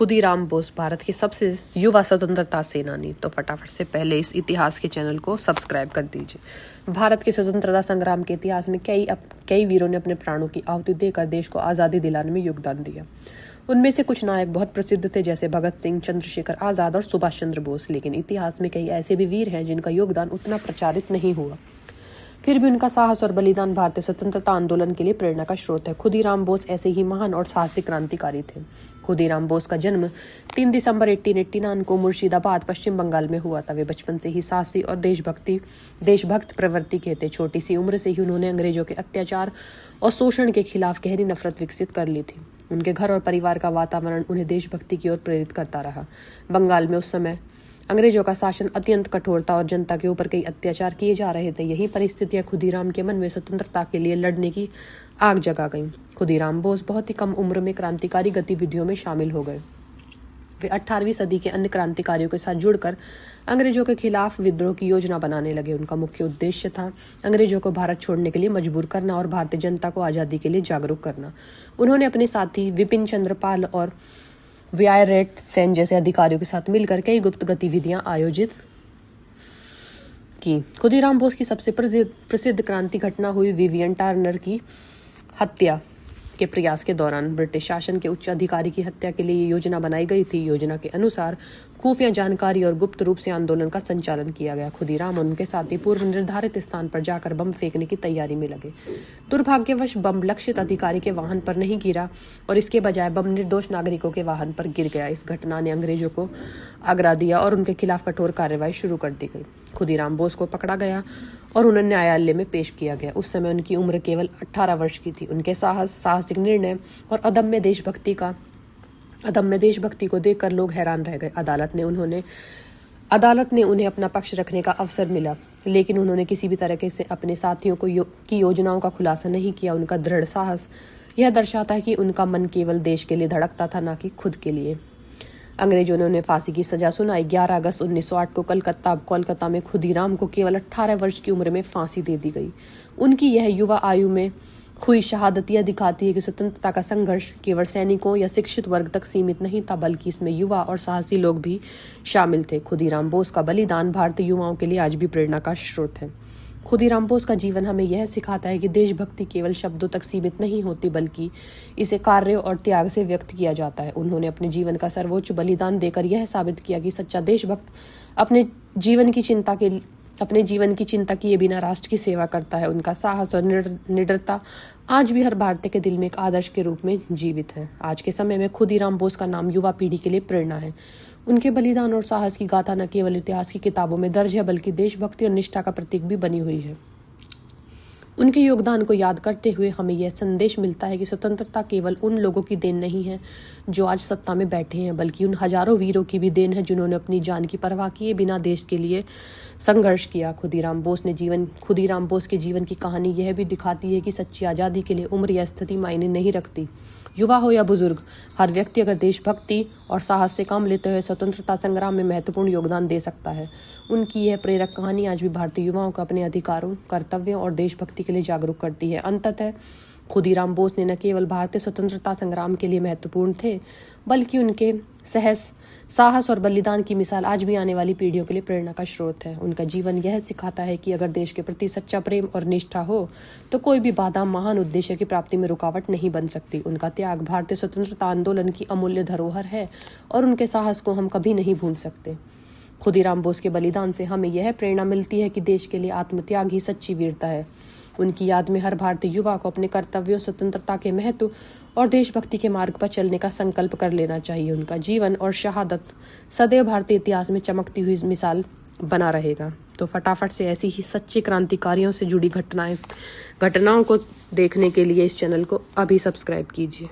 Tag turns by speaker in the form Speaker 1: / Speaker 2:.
Speaker 1: खुदीराम बोस भारत के सबसे युवा स्वतंत्रता सेनानी। तो फटाफट से पहले इस इतिहास के चैनल को सब्सक्राइब कर दीजिए। भारत के स्वतंत्रता संग्राम के इतिहास में कई वीरों ने अपने प्राणों की आहुति देकर देश को आज़ादी दिलाने में योगदान दिया। उनमें से कुछ नायक बहुत प्रसिद्ध थे, जैसे भगत सिंह, चंद्रशेखर आज़ाद और सुभाष चंद्र बोस। लेकिन इतिहास में कई ऐसे भी वीर हैं जिनका योगदान उतना प्रचारित नहीं हुआ, फिर भी उनका साहस और बलिदान भारतीय स्वतंत्रता आंदोलन के लिए प्रेरणा का स्रोत है। खुदीराम बोस ऐसे ही महान और साहसिक क्रांतिकारी थे। खुदीराम बोस का जन्म 3 दिसंबर 1889 को मुर्शिदाबाद, पश्चिम बंगाल में हुआ था। वे बचपन से ही साहसी और देशभक्त प्रवृत्ति के थे। छोटी सी उम्र से ही उन्होंने अंग्रेजों के अत्याचार और शोषण के खिलाफ गहरी नफरत विकसित कर ली थी। उनके घर और परिवार का वातावरण उन्हें देशभक्ति की ओर प्रेरित करता रहा। बंगाल में उस समय अंग्रेजों का शासन अत्यंत कठोर था और जनता के ऊपर कई अत्याचार किए जा रहे थे। यही परिस्थितियां खुदीराम के मन में स्वतंत्रता के लिए लड़ने की आग जगा गईं। खुदीराम बोस बहुत ही कम उम्र में क्रांतिकारी गतिविधियों में शामिल हो गए। वे 18वीं सदी के अन्य क्रांतिकारियों के साथ जुड़कर अंग्रेजों के खिलाफ विद्रोह की योजना बनाने लगे। उनका मुख्य उद्देश्य था अंग्रेजों को भारत छोड़ने के लिए मजबूर करना और भारतीय जनता को आज़ादी के लिए जागरूक करना। उन्होंने अपने साथी विपिन चंद्र पाल और वायरेट सेन जैसे अधिकारियों के साथ मिलकर कई गुप्त गतिविधियां आयोजित की। खुदीराम बोस की सबसे प्रसिद्ध क्रांति घटना हुई विवियन टर्नर की हत्या के प्रयास के दौरान। ब्रिटिश शासन के उच्च अधिकारी की हत्या के लिए योजना बनाई गई थी। योजना के अनुसार खुफिया जानकारी और गुप्त रूप से आंदोलन का संचालन किया गया। खुदीराम और उनके साथी पूर्व निर्धारित स्थान पर जाकर बम फेंकने की तैयारी में लगे। दुर्भाग्यवश बम लक्षित अधिकारी के वाहन पर नहीं गिरा और इसके बजाय बम निर्दोष नागरिकों के वाहन पर गिर गया। इस घटना ने अंग्रेजों को आगरा दिया और उनके खिलाफ कठोर कार्रवाई शुरू कर दी गई। खुदीराम बोस को पकड़ा गया और उन्हें न्यायालय में पेश किया गया। उस समय उनकी उम्र केवल 18 वर्ष की थी। उनके साहसिक निर्णय और अदम्य देशभक्ति को देखकर लोग हैरान रह गए। अदालत ने उन्हें अपना पक्ष रखने का अवसर मिला, लेकिन उन्होंने किसी भी तरह से अपने साथियों की योजनाओं का खुलासा नहीं किया। उनका दृढ़ साहस यह दर्शाता है कि उनका मन केवल देश के लिए धड़कता था, न कि खुद के लिए। अंग्रेजों ने उन्हें फांसी की सजा सुनाई। 11 अगस्त 1908 को कोलकाता में खुदीराम को केवल 18 वर्ष की उम्र में फांसी दे दी गई। उनकी यह युवा आयु में हुई शहादत यह दिखाती है कि स्वतंत्रता का संघर्ष केवल सैनिकों या शिक्षित वर्ग तक सीमित नहीं था, बल्कि इसमें युवा और साहसी लोग भी शामिल थे। खुदीराम बोस का बलिदान भारतीय युवाओं के लिए आज भी प्रेरणा का स्रोत है। खुदीराम बोस का जीवन हमें यह सिखाता है कि देशभक्ति केवल शब्दों तक सीमित नहीं होती, बल्कि इसे कार्य और त्याग से व्यक्त किया जाता है। उन्होंने अपने जीवन का सर्वोच्च बलिदान देकर यह साबित किया कि सच्चा देशभक्त अपने जीवन की चिंता किए बिना राष्ट्र की सेवा करता है। उनका साहस और निडरता आज भी हर भारतीय के दिल में एक आदर्श के रूप में जीवित है। आज के समय में खुदीराम बोस का नाम युवा पीढ़ी के लिए प्रेरणा है। उनके बलिदान और साहस की गाथा न केवल इतिहास की किताबों में दर्ज है, बल्कि देशभक्ति और निष्ठा का प्रतीक भी बनी हुई है। उनके योगदान को याद करते हुए हमें यह संदेश मिलता है कि स्वतंत्रता केवल उन लोगों की देन नहीं है जो आज सत्ता में बैठे हैं, बल्कि उन हजारों वीरों की भी देन है जिन्होंने अपनी जान की परवाह किए बिना देश के लिए संघर्ष किया। खुदीराम बोस के जीवन की कहानी यह भी दिखाती है कि सच्ची आज़ादी के लिए उम्र या स्थिति मायने नहीं रखती। युवा हो या बुजुर्ग, हर व्यक्ति अगर देशभक्ति और साहस से काम लेते हुए स्वतंत्रता संग्राम में महत्वपूर्ण योगदान दे सकता है। उनकी यह प्रेरक कहानी आज भी भारतीय युवाओं को अपने अधिकारों, कर्तव्यों और देशभक्ति के लिए जागरूक करती है। अंततः खुदीराम बोस ने न केवल भारतीय स्वतंत्रता संग्राम के लिए महत्वपूर्ण थे, बल्कि उनके साहस और बलिदान की मिसाल आज भी आने वाली पीढ़ियों के लिए प्रेरणा का स्रोत है। उनका जीवन यह सिखाता है कि अगर देश के प्रति सच्चा प्रेम और निष्ठा हो तो कोई भी बाधा महान उद्देश्य की प्राप्ति में रुकावट नहीं बन सकती। उनका त्याग भारतीय स्वतंत्रता आंदोलन की अमूल्य धरोहर है और उनके साहस को हम कभी नहीं भूल सकते। खुदीराम बोस के बलिदान से हमें यह प्रेरणा मिलती है कि देश के लिए आत्मत्याग ही सच्ची वीरता है। उनकी याद में हर भारतीय युवा को अपने कर्तव्यों, स्वतंत्रता के महत्व और देशभक्ति के मार्ग पर चलने का संकल्प कर लेना चाहिए। उनका जीवन और शहादत सदैव भारतीय इतिहास में चमकती हुई मिसाल बना रहेगा। तो फटाफट से ऐसी ही सच्चे क्रांतिकारियों से जुड़ी घटनाओं को देखने के लिए इस चैनल को अभी सब्सक्राइब कीजिए।